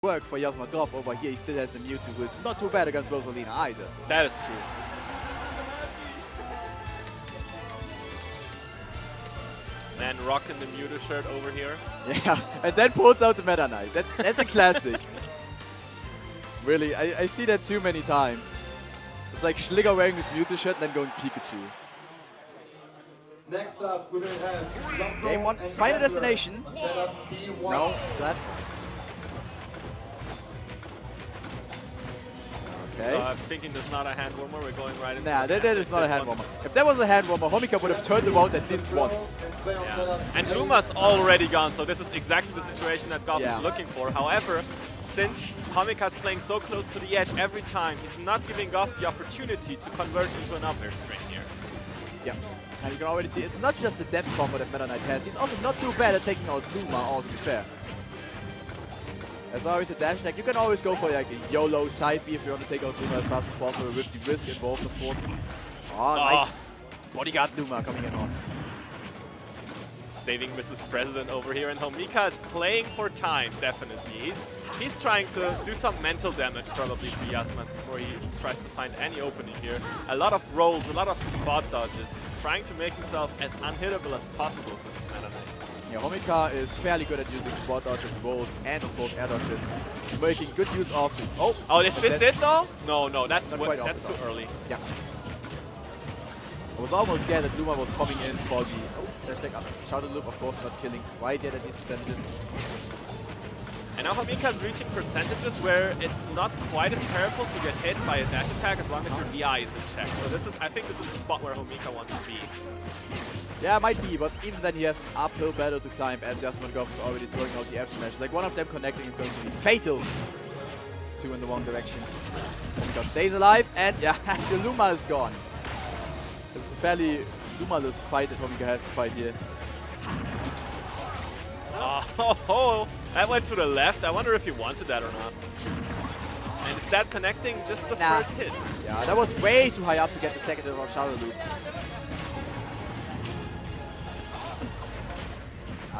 work for Yiazmat Goth over here. He still has the Mewtwo, who is not too bad against Rosalina either. That is true. Man rocking the Mewtwo shirt over here. Yeah, and then pulls out the Metaknight. That's a classic. Really, I see that too many times. It's like Schligger wearing his Mewtwo shirt and then going Pikachu. Next up, we will have Game 1, Final Destination. Setup B1. No platforms. Okay. So I'm thinking there's not a hand warmer. We're going right into Nah, that is not a hand warmer. If there was a hand warmer, Homika would have turned around at least once. Yeah. And Luma's already gone, so this is exactly the situation that Goth is looking for. However, since Homika's playing so close to the edge every time, he's not giving Goth the opportunity to convert into an up air string here. Yeah. And you can already see it's not just the death combo that Metaknight has. He's also not too bad at taking out Luma, all to be fair. There's always a dash attack. You can always go for like a YOLO side B if you want to take out Luma as fast as possible with the risk involved, of course. Oh, nice. Bodyguard Luma coming in hot. Saving Mrs. President over here, and Homika is playing for time, definitely. He's trying to do some mental damage probably to Yiazmat before he tries to find any opening here. A lot of rolls, a lot of spot dodges. He's trying to make himself as unhittable as possible with his Metaknight. Yeah, Homika is fairly good at using spot dodges, rolls, and of course air dodges. Making good use of the... Oh, is this it though? No, that's too early. Yeah. I was almost scared that Luma was coming in for the... dash attack up. Shadow Loop, of course, not killing quite yet at these percentages. And now Homika's reaching percentages where it's not quite as terrible to get hit by a dash attack as long as your DI is in check. So I think this is the spot where Homika wants to be. Yeah, might be, but even then he has an uphill battle to climb as Yiazmat Goth is already throwing out the F smash. Like one of them connecting is going to be fatal. Two in the wrong direction. Homika stays alive, and yeah, the Luma is gone. This is a fairly Luma-less fight that Homika has to fight here. Oh, that went to the left. I wonder if he wanted that or not. And is that connecting just the first hit? Yeah, that was way too high up to get the second hit of Shadow Loop.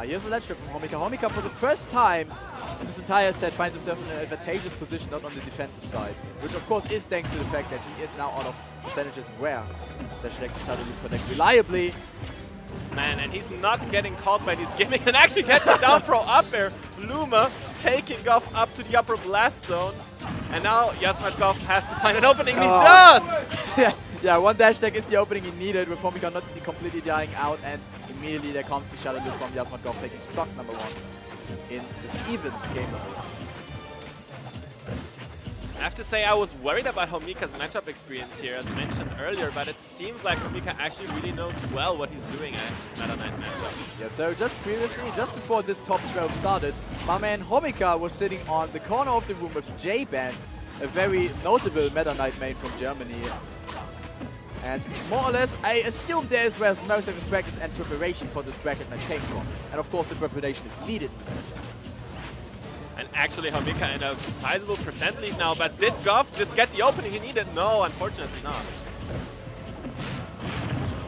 Here's a ledge trip from Homika. Homika, for the first time in this entire set, finds himself in an advantageous position, not on the defensive side. Which, of course, is thanks to the fact that he is now out of percentages where the Shadow Loop connect reliably. Man, and he's not getting caught by these gimmicks and actually gets a down throw up air. Luma taking Goth up to the upper blast zone. And now Yiazmat Goth has to find an opening. He does! Yeah, one dash attack is the opening he needed with Homika not completely dying out, and immediately there comes the Shadow Loop from Yiazmat Goth taking stock number 1 in this even game level. I have to say I was worried about Homika's matchup experience here, as mentioned earlier, but it seems like Homika actually really knows well what he's doing against this Metaknight matchup. Yeah, so just previously, just before this top 12 started, my man Homika was sitting on the corner of the room with J-Band, a very notable Metaknight main from Germany. And more or less, I assume there is where most of his practice and preparation for this bracket match came from. And of course, the preparation is needed in this matchup. And actually, Homika in a sizable percent lead now, but did Goth just get the opening he needed? No, unfortunately not.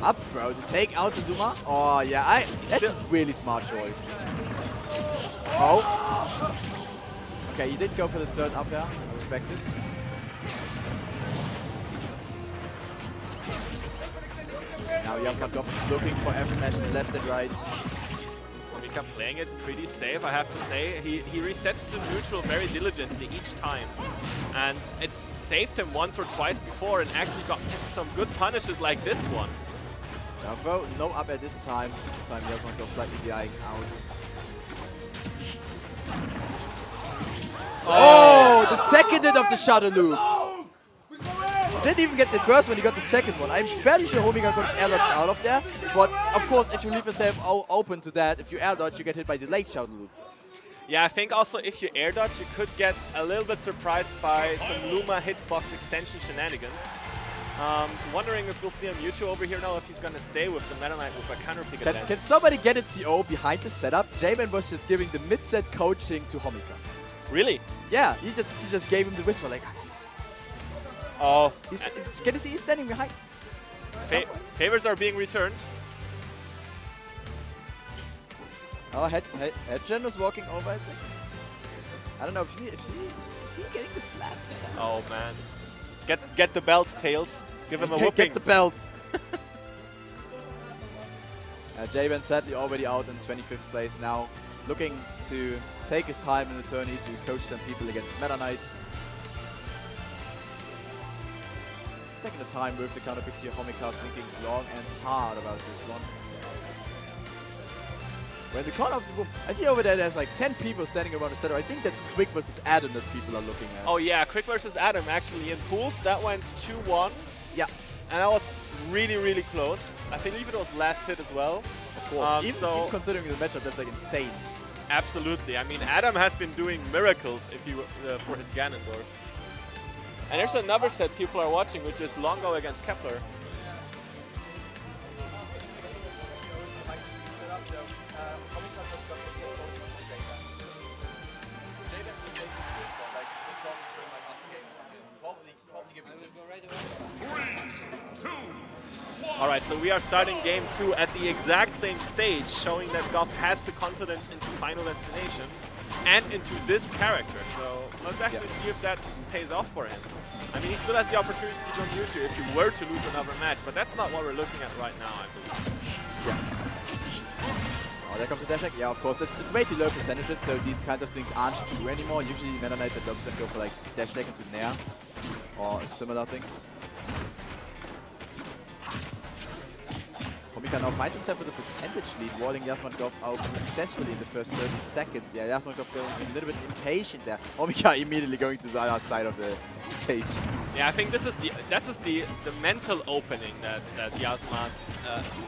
Up throw to take out the Luma. Oh, yeah, that's a really smart choice. Oh. Okay, he did go for the third up air. I respect it. Now Yiazmat Goth is looking for F smashes left and right. Homika playing it pretty safe, I have to say. He resets to neutral very diligently each time. And it's saved him once or twice before and actually got some good punishes like this one. Down throw, no up at this time. This time Yiazmat Goth slightly dying out. Oh, the second hit of the Shadow Loop. Didn't even get the first one, he got the second one. I'm fairly sure Homika got air dodge out of there. But of course, if you leave yourself open to that, if you air dodge, you get hit by the late Shadow Loop. Yeah, I think also if you air dodge, you could get a little bit surprised by some Luma hitbox extension shenanigans. Wondering if we'll see a Mewtwo over here now, if he's going to stay with the Metaknight with a counter pick advantage. Can somebody get a TO behind the setup? J-Man was just giving the mid-set coaching to Homika. Really? Yeah, he just gave him the whisper like... Oh. Can you see he's standing behind? Favors are being returned. Oh, Head Gen was walking over, I think. I don't know if is he getting the slap? Oh man. Get the belt, Tails. Give him a whooping. Get the belt. J-Ben sadly already out in 25th place now, looking to take his time in the tourney to coach some people against Metaknight. Taking the time with the counter pick here, Homika thinking long and hard about this one. When the corner of the room, I see over there there's like 10 people standing around the statue. I think that's Quick versus Adam that people are looking at. Oh yeah, Quick versus Adam actually in pools. That went 2-1. Yeah. And that was really, really close. I believe it was last hit as well. Of course. Even considering the matchup, that's like insane. Absolutely. I mean, Adam has been doing miracles if he for his Ganondorf. And there's another set people are watching, which is Longo against Kepler. Alright, so we are starting game 2 at the exact same stage, showing that Goth has the confidence into Final Destination and into this character. So let's actually see if that pays off for him. I mean, he still has the opportunity to go neutral if he were to lose another match, but that's not what we're looking at right now, I believe. Yeah. Oh, there comes the dash attack. Yeah, of course. It's way too low percentages, so these kinds of things aren't true anymore. Usually Metaknight at low percent go for like dash attack into Nair or similar things. Homika now finds himself with a percentage lead, walling Yiazmat Goth out successfully in the first 30 seconds. Yeah, Yiazmat Goth feeling a little bit impatient there. Homika immediately going to the other side of the stage. Yeah, I think this is the mental opening that Yiazmat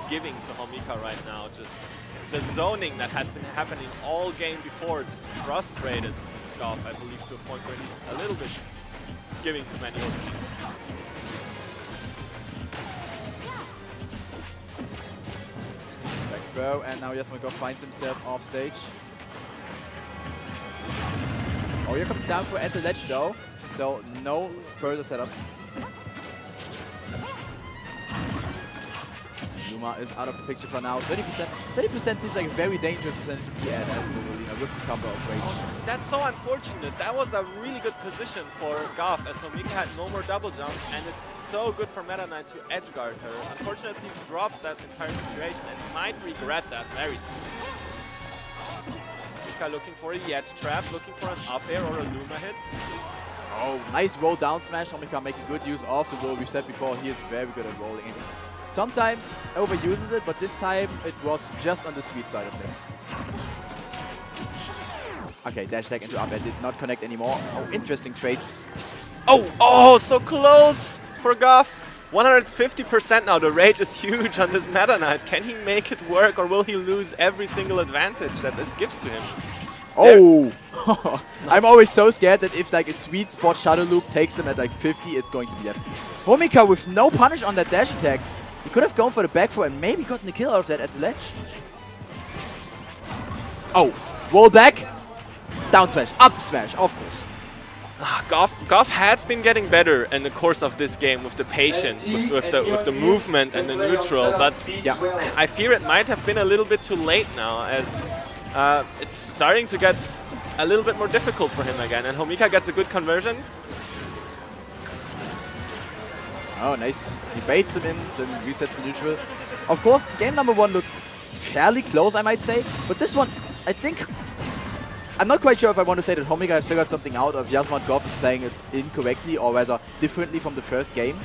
giving to Homika right now. Just the zoning that has been happening all game before just frustrated Goth, I believe, to a point where he's a little bit giving too many openings. Throw, and now Yiazmat Goth finds himself off stage. Oh, here comes down for at the ledge though, so no further setup. Luma is out of the picture for now. 30%. 30% seems like a very dangerous percentage to be at as Rosalina with the combo of Rage. That's so unfortunate. That was a really good position for Goth as Homika had no more double jump, and it's so good for Metaknight to edgeguard her. Unfortunately, he drops that entire situation and might regret that very soon. Homika looking for a edge trap, looking for an up air or a Luma hit. Oh, nice roll down smash. Homika making good use of the roll. We said before, he is very good at rolling. And sometimes overuses it, but this time it was just on the sweet side of things. Okay, dash attack into up air did not connect anymore. Oh, interesting trade. Oh, so close for Goth. 150% now. The rage is huge on this Metaknight. Can he make it work, or will he lose every single advantage that this gives to him? Oh! I'm always so scared that if like a sweet spot shuttle loop takes him at like 50, it's going to be that. Homika with no punish on that dash attack. He could have gone for the back throw and maybe gotten the kill out of that at the ledge. Oh, roll back, down smash, up smash, of course. Goth has been getting better in the course of this game with the patience, with the movement and the neutral, but yeah, I fear it might have been a little bit too late now, as it's starting to get a little bit more difficult for him again, and Homika gets a good conversion. Oh, nice. He baits him in, then resets to neutral. Of course, game number 1 looked fairly close, I might say, but this one, I think... I'm not quite sure if I want to say that Homika has figured something out, or if Yiazmat Goth is playing it incorrectly, or rather differently from the first game.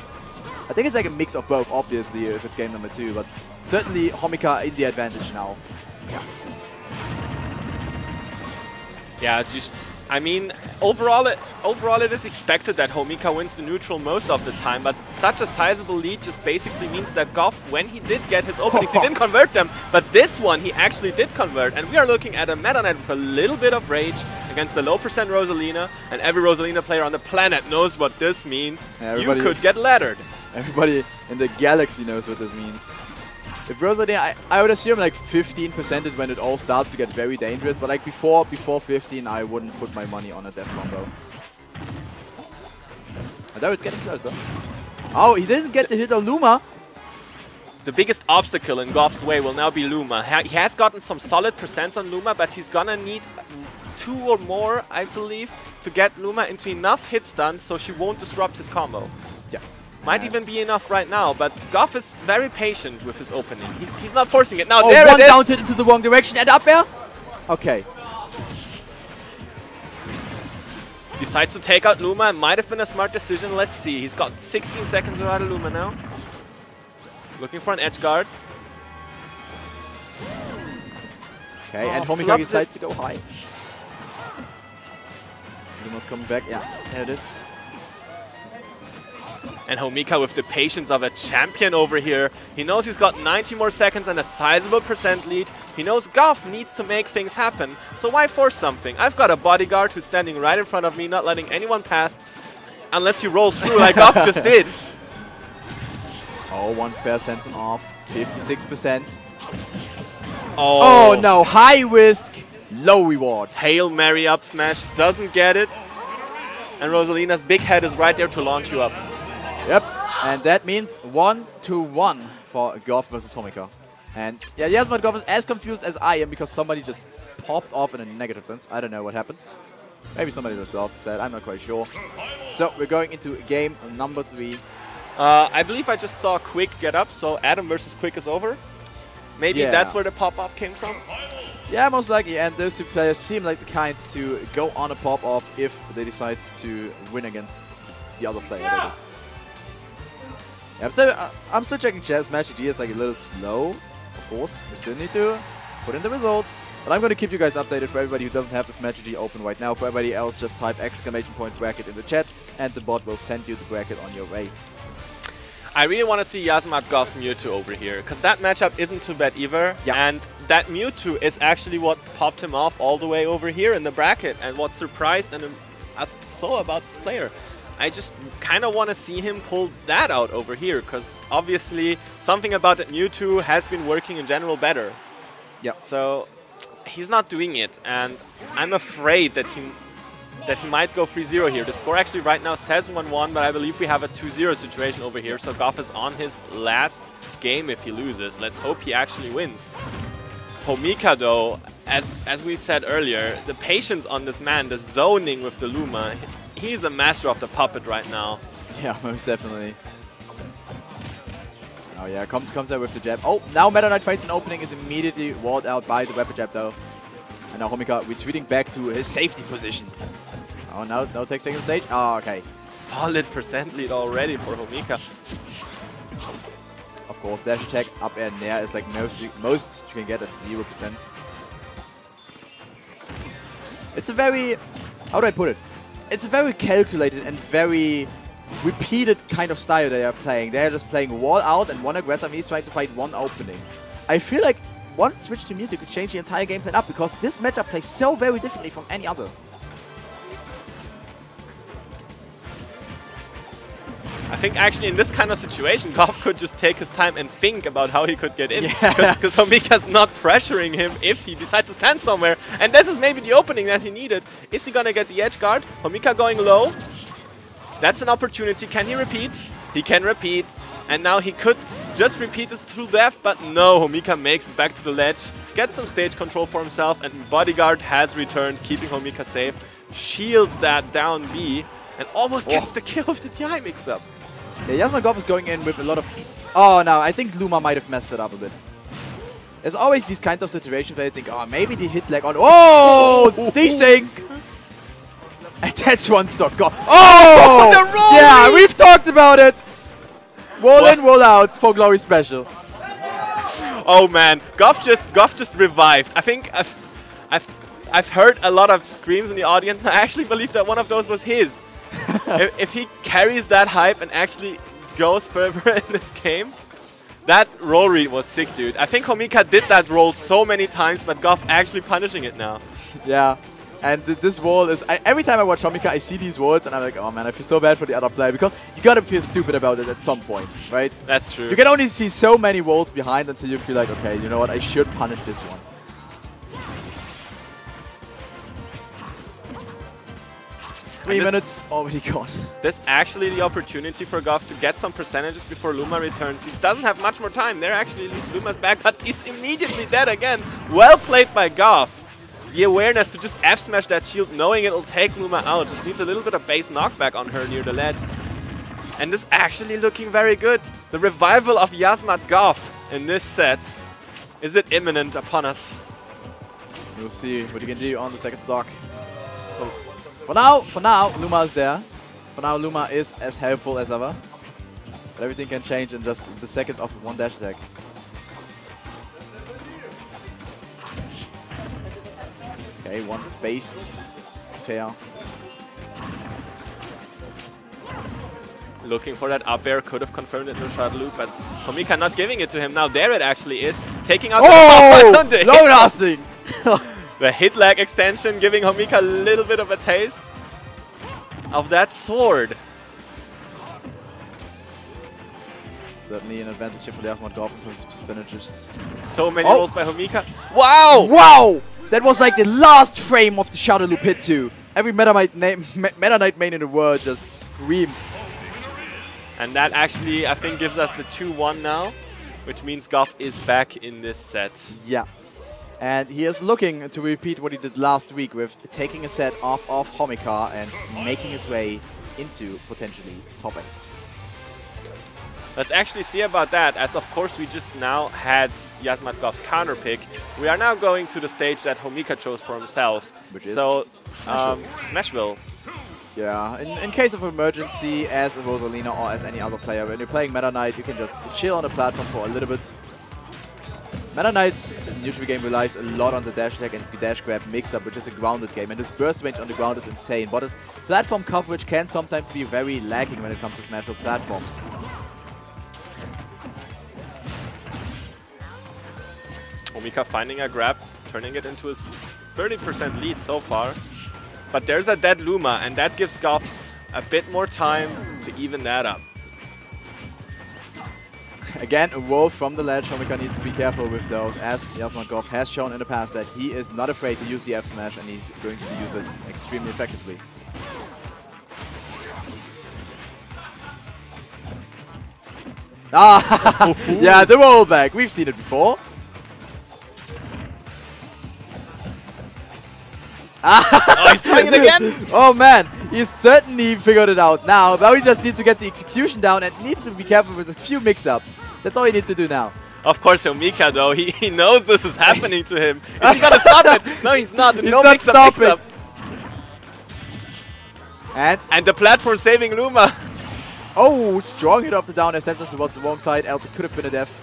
I think it's like a mix of both, obviously, if it's game number 2, but certainly Homika in the advantage now. Yeah, just... I mean, overall it is expected that Homika wins the neutral most of the time, but such a sizable lead just basically means that Goth, when he did get his openings, he didn't convert them, but this one he actually did convert, and we are looking at a Metaknight with a little bit of rage against the low percent Rosalina, and every Rosalina player on the planet knows what this means. You could get laddered. Everybody in the galaxy knows what this means. If Rosalina, I would assume like 15% is when it all starts to get very dangerous, but like before 15, I wouldn't put my money on a death combo. Although it's getting closer. Oh, he doesn't get the hit on Luma. The biggest obstacle in Goth's way will now be Luma. He has gotten some solid percents on Luma, but he's gonna need 2 or more, I believe, to get Luma into enough hit stuns so she won't disrupt his combo. Yeah. Might even be enough right now, but Goth is very patient with his opening. He's not forcing it. Now Oh, there one it is! down tilt into the wrong direction and up air. Okay. Decides to take out Luma. Might have been a smart decision. Let's see. He's got 16 seconds without a Luma now. Looking for an edge guard. Okay, and Oh, Homika decides to go high. Luma's coming back. Yeah, there it is. And Homika with the patience of a champion over here. He knows he's got 90 more seconds and a sizable % lead. He knows Goth needs to make things happen. So why force something? I've got a bodyguard who's standing right in front of me, not letting anyone past. Unless he rolls through like Goth just did. Oh, one fair sends him off. 56%. Oh, Oh no, high risk, low reward. Hail Mary up smash, doesn't get it. And Rosalina's big head is right there to launch you up. Yep, and that means 1-1 for Goth versus Homika. And yeah, Yiazmat Goth is as confused as I am because somebody just popped off in a negative sense. I don't know what happened. Maybe somebody just also said, I'm not quite sure. So we're going into game number 3. I believe I just saw Quick get up, so Adam versus Quick is over. Maybe that's where the pop-off came from? Yeah, most likely, and those two players seem like the kind to go on a pop-off if they decide to win against the other player, that is. Yeah, I'm still checking chat. Smash GG is like a little slow, of course. We still need to put in the result. But I'm going to keep you guys updated for everybody who doesn't have the Smash GG open right now. For everybody else, just type !bracket in the chat, and the bot will send you the bracket on your way. I really want to see Yiazmat Goth Mewtwo over here, because that matchup isn't too bad either. Yeah. And that Mewtwo is actually what popped him off all the way over here in the bracket, and what surprised and us so about this player. I just kind of want to see him pull that out over here, because obviously something about that Mewtwo has been working in general better. Yeah. So he's not doing it, and I'm afraid that he might go 3-0 here. The score actually right now says 1-1, but I believe we have a 2-0 situation over here, so Goth is on his last game if he loses. Let's hope he actually wins. Homika, though, as we said earlier, the patience on this man, the zoning with the Luma, he's a master of the puppet right now. Yeah, most definitely. Oh yeah, comes there with the jab. Oh, now Metaknight finds an opening, is immediately walled out by the weapon jab though. And now Homika retreating back to his safety position. Oh, no takes second stage. Oh, okay. Solid % lead already for Homika. Of course, dash attack, up air, nair is like most you can get at 0%. It's a very, how do I put it? It's a very calculated and very repeated kind of style they are playing. They are just playing wall out and one aggressor, and he's trying to fight one opening. I feel like one switch to Mewtwo could change the entire game plan up, because this matchup plays so very differently from any other. I think actually in this kind of situation, Goth could just take his time and think about how he could get in. Yeah. Because Homika's not pressuring him if he decides to stand somewhere. And this is maybe the opening that he needed. Is he going to get the edge guard? Homika going low. That's an opportunity. Can he repeat? He can repeat. And now he could just repeat this through death, but no, Homika makes it back to the ledge. Gets some stage control for himself, and Bodyguard has returned, keeping Homika safe. Shields that down B, and almost gets the kill with the TI mix-up. Yeah, Yiazmat Goth is going in with a lot of... Oh, no, I think Luma might have messed it up a bit. There's always these kinds of situations where you think, oh, maybe the hit lag on... Oh! Desync! And that's one stock gone. Oh! The roll! Yeah, we've talked about it! Roll in, roll out for Glory Special. Oh man, Goth just revived. I think I've heard a lot of screams in the audience, and I actually believe that one of those was his. if he carries that hype and actually goes further in this game, that roll read was sick, dude. I think Homika did that roll so many times, but Goth actually punishing it now. Yeah. And this wall is... every time I watch Homika, I see these walls, and I'm like, oh man, I feel so bad for the other player, because you gotta feel stupid about it at some point, right? That's true. You can only see so many walls behind until you feel like, okay, you know what, I should punish this one. Three minutes already gone. There's actually the opportunity for Goth to get some percentages before Luma returns. He doesn't have much more time. There actually Luma's back, but he's immediately dead again. Well played by Goth. the awareness to just F-smash that shield, knowing it'll take Luma out. Just needs a little bit of base knockback on her near the ledge. And this actually looking very good. The revival of Yiazmat Goth in this set. Is it imminent upon us? We'll see what you can do on the second stock. For now, Luma is there. For now, Luma is as helpful as ever. But everything can change in just the second of one dash attack. Okay, one spaced. Fair. Looking for that up air, could have confirmed it in the shot loop, but Homika not giving it to him. Now there it actually is. Taking out the long lasting! The hit lag extension giving Homika a little bit of a taste of that sword. Certainly an advantage here for the Yiazmat Goth in terms of spinaches. So many rolls by Homika. Wow! Wow! That was like the last frame of the shadow loop hit too. Every Metaknight main in the world just screamed. And that actually, I think, gives us the 2-1 now, which means Goth is back in this set. Yeah. And he is looking to repeat what he did last week with taking a set off of Homika and making his way into potentially top 8. Let's actually see about that, as of course we just now had Yiazmat Goth's counter pick. We are now going to the stage that Homika chose for himself. Which is Smashville. Yeah, in case of emergency, as a Rosalina or as any other player, when you're playing Metaknight, you can just chill on the platform for a little bit. Metaknight's neutral game relies a lot on the dash attack and the dash grab mix-up, which is a grounded game, and his burst range on the ground is insane, but his platform coverage can sometimes be very lacking when it comes to Smashville platforms. Homika finding a grab, turning it into a 30% lead so far. But there's a dead Luma, and that gives Goth a bit more time to even that up. Again, a roll from the ledge. Homika needs to be careful with those, as Yiazmat Goth has shown in the past that he is not afraid to use the F-smash, and he's going to use it extremely effectively. Ah, yeah, the rollback. We've seen it before. Oh, he's trying it again? Oh man, he's certainly figured it out now. Now he just needs to get the execution down and needs to be careful with a few mix-ups. That's all he needs to do now. Of course, Homika though, he knows this is happening to him. Is he gonna stop it? No, he's not. He's no not mix-up. And the platform saving Luma. Oh, strong hit off the down air, sends him towards the wrong side, else it could have been a death.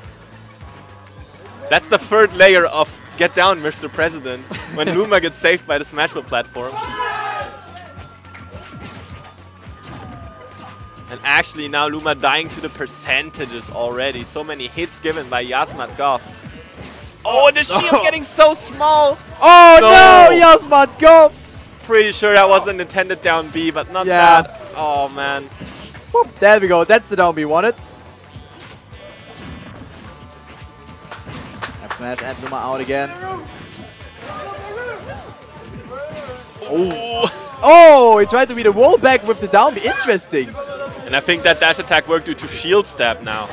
That's the third layer of get down, Mr. President, when Luma gets saved by the Smashville platform. And actually now Luma dying to the percentages already. So many hits given by Yiazmat Goth. Oh, the shield getting so small! Oh no, Yiazmat Goth! Pretty sure that was an intended down B, but not that. Oh man. Whoop, there we go, that's the down B wanted. F-smash and Luma out again. Oh, he tried to beat a roll back with the down B. Interesting. And I think that dash attack worked due to shield stab now.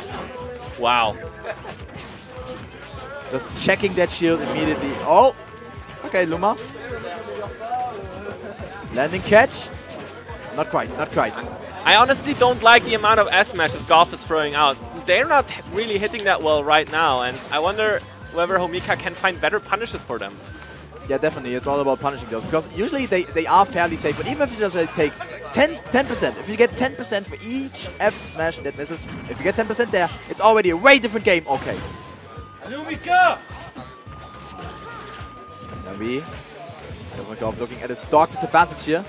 Wow. Just checking that shield immediately. Oh, okay, Luma. Landing catch. Not quite, not quite. I honestly don't like the amount of S-smashes Goth is throwing out. They're not really hitting that well right now, and I wonder whether Homika can find better punishes for them. Yeah, definitely. It's all about punishing those, because usually they are fairly safe, but even if you just take 10%, if you get 10% for each F smash that misses, if you get 10% there, it's already a way different game. Okay. Homika! Navi. Yiazmat Goth looking at his stock disadvantage here.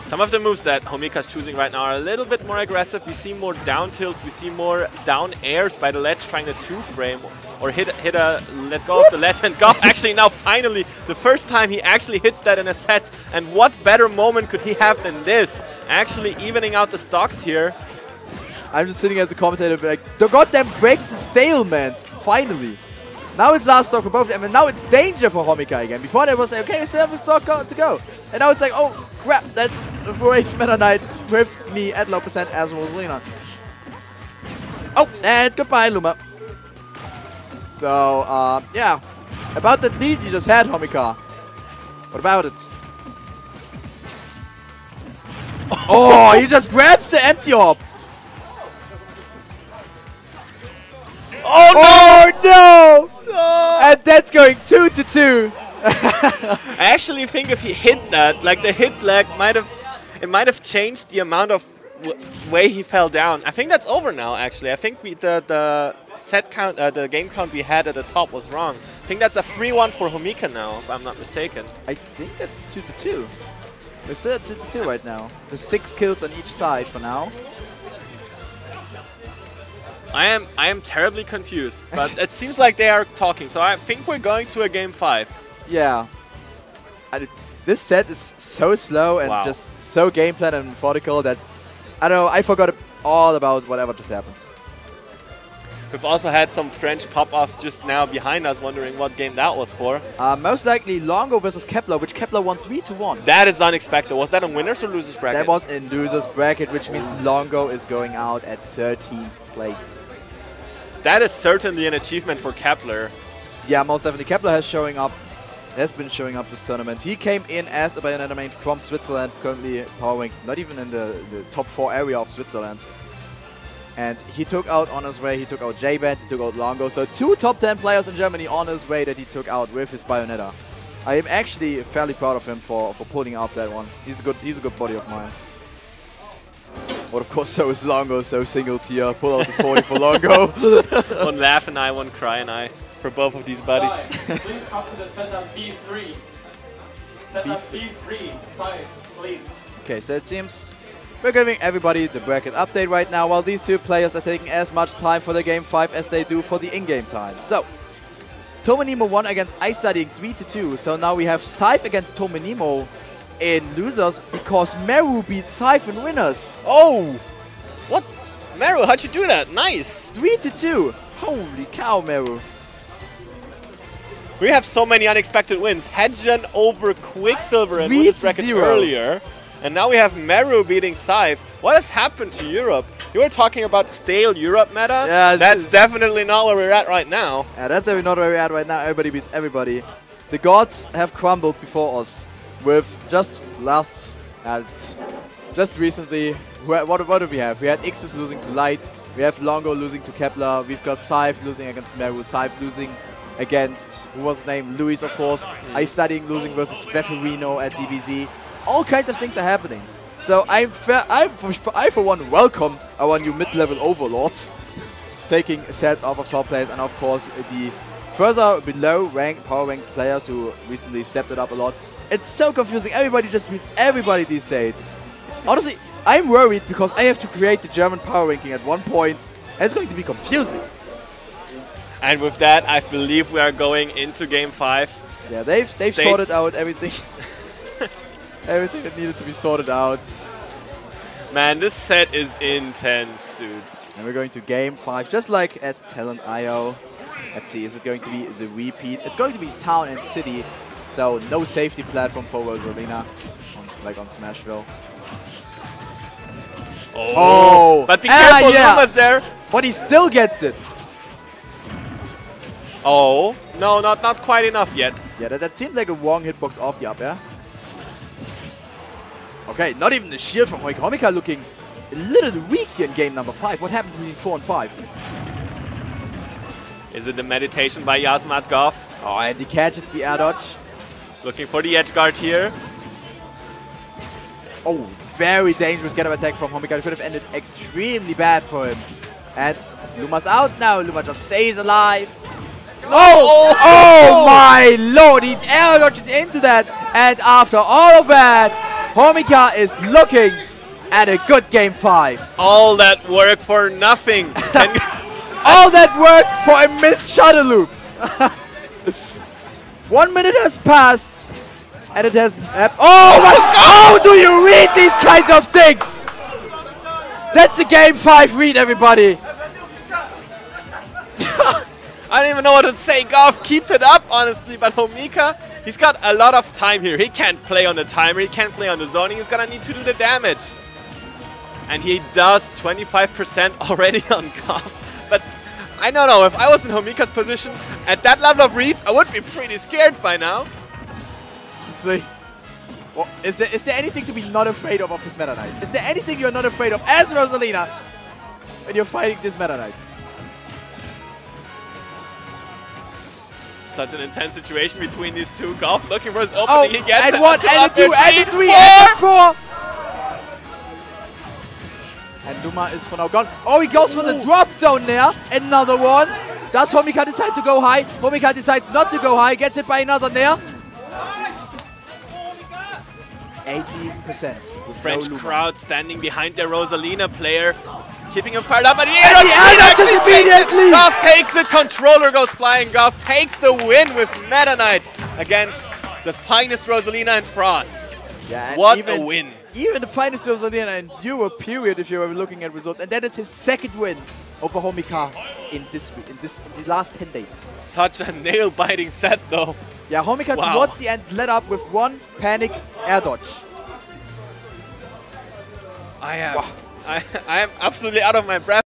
Some of the moves that Homika's choosing right now are a little bit more aggressive. We see more down tilts, we see more down airs by the ledge trying to 2-frame or let go of the ledge. And Goth actually now finally, the first time he actually hits that in a set. And what better moment could he have than this? Actually evening out the stocks here. I'm just sitting as a commentator, like, the goddamn break the stalemate, finally. Now it's last stock for both of them, and now it's danger for Homika again. Before that was like, okay, we still have a stock to go. And now it's like, oh crap, that's a great Metaknight with me at low percent as Rosalina. Oh, and goodbye, Luma. So, yeah. About that lead you just had, Homika. What about it? Oh, he just grabs the empty orb. Oh no! And that's going 2-2. I actually think if he hit that, like the hit lag might have changed the amount of way he fell down. I think that's over now. Actually, I think the set count, the game count we had at the top was wrong. I think that's a 3-1 for Homika now, if I'm not mistaken. I think that's 2-2. We're still at 2-2 right now. There's 6 kills on each side for now. I am terribly confused, but it seems like they are talking, so I think we're going to a game 5. Yeah. This set is so slow and just so game plan and methodical that I don't know, I forgot all about whatever just happened. We've also had some French pop-offs just now behind us, wondering what game that was for. Most likely Longo versus Kepler, which Kepler won 3-1. That is unexpected. Was that a winners or losers bracket? That was in losers bracket, which means Longo is going out at 13th place. That is certainly an achievement for Kepler. Yeah, most definitely. Kepler has been showing up this tournament. He came in as the Bayonetta main from Switzerland, currently power ranked not even in the top 4 area of Switzerland. And he took out on his way, he took out J-Band, he took out Longo. So 2 top 10 players in Germany on his way that he took out with his Bayonetta. I am actually fairly proud of him for pulling out that one. He's a good buddy of mine. But of course so is Longo, so single tier, pull out the 40 for Longo. One laugh and eye, one cry and eye for both of these buddies. Please come to the setup B3. Setup B3, Scythe, please. Okay, so it seems we're giving everybody the bracket update right now, while these 2 players are taking as much time for the game 5 as they do for the in-game time. So, Tomonimo won against Ice Studying 3-2, so now we have Scythe against Tomonimo in losers because Meru beat Scythe in winners. Oh! What? Meru, how'd you do that? Nice! 3-2! Holy cow, Meru. We have so many unexpected wins. Hedgen over Quicksilver in this bracket earlier. And now we have Meru beating Scythe. What has happened to Europe? You were talking about stale Europe meta? Yeah, that's definitely not where we're at right now. Yeah, that's not where we're at right now. Everybody beats everybody. The gods have crumbled before us with just recently. What do we have? We had Ixis losing to Light. We have Longo losing to Kepler. We've got Scythe losing against Meru. Scythe losing against, who was his name? Luis, of course. Ice Studying losing versus Veferino at DBZ. All kinds of things are happening. So I for one welcome our new mid-level overlords taking sets off of top players, and of course the further below ranked, power ranked players who recently stepped it up a lot. It's so confusing. Everybody just beats everybody these days. Honestly, I'm worried because I have to create the German power ranking at one point, and it's going to be confusing. And with that, I believe we are going into game 5. Yeah, they've sorted out everything. Everything that needed to be sorted out. Man, this set is intense, dude. And we're going to game 5, just like at Talent IO. Let's see, is it going to be the repeat? It's going to be Town and City, so no safety platform for Rosalina, like on Smashville. Oh! But be careful, Luma's there! But he still gets it! Oh, no, not quite enough yet. Yeah, that seemed like a wrong hitbox off the up air. Okay, not even the shield from Homika. Homika looking a little weak here in game number 5. What happened between 4 and 5? Is it the meditation by Yiazmat Goth? Oh, and he catches the air dodge. Looking for the edge guard here. Oh, very dangerous get-up attack from Homika. It could have ended extremely bad for him. And Luma's out now. Luma just stays alive. Oh my lord, he air dodges into that. And after all of that, Homika is looking at a good game 5. All that work for nothing. All that work for a missed shuttle loop. 1 minute has passed, and it has. Oh my god! How do you read these kinds of things? That's a game 5 read, everybody. I don't even know what to say. Goth, keep it up, honestly. But Homika, he's got a lot of time here. He can't play on the timer. He can't play on the zoning. He's gonna need to do the damage. And he does 25% already on Goth. But I don't know, if I was in Homika's position, at that level of reads, I would be pretty scared by now. See. Well, is there anything to be not afraid of this Meta Knight? Is there anything you're not afraid of as Rosalina when you're fighting this Meta Knight? Such an intense situation between these two. Goth looking for his opening. He gets and it. one, and a two, and a three, and a four. And Luma is for now gone. Oh, he goes for the drop zone there. Another one. Does Homika decide to go high? Homika decides not to go high. Gets it by another there. 80%. The French crowd standing behind their Rosalina player. Keeping him fired up. And the just immediately. Goth takes it. Controller goes flying. Goth takes the win with Metaknight against the finest Rosalina in France. Yeah, what a win. Even the finest Rosalina in Europe, period, if you're looking at results. And that is his second win over Homika in the last 10 days. Such a nail-biting set, though. Yeah, Homika towards the end led up with one panic air dodge. I am absolutely out of my breath.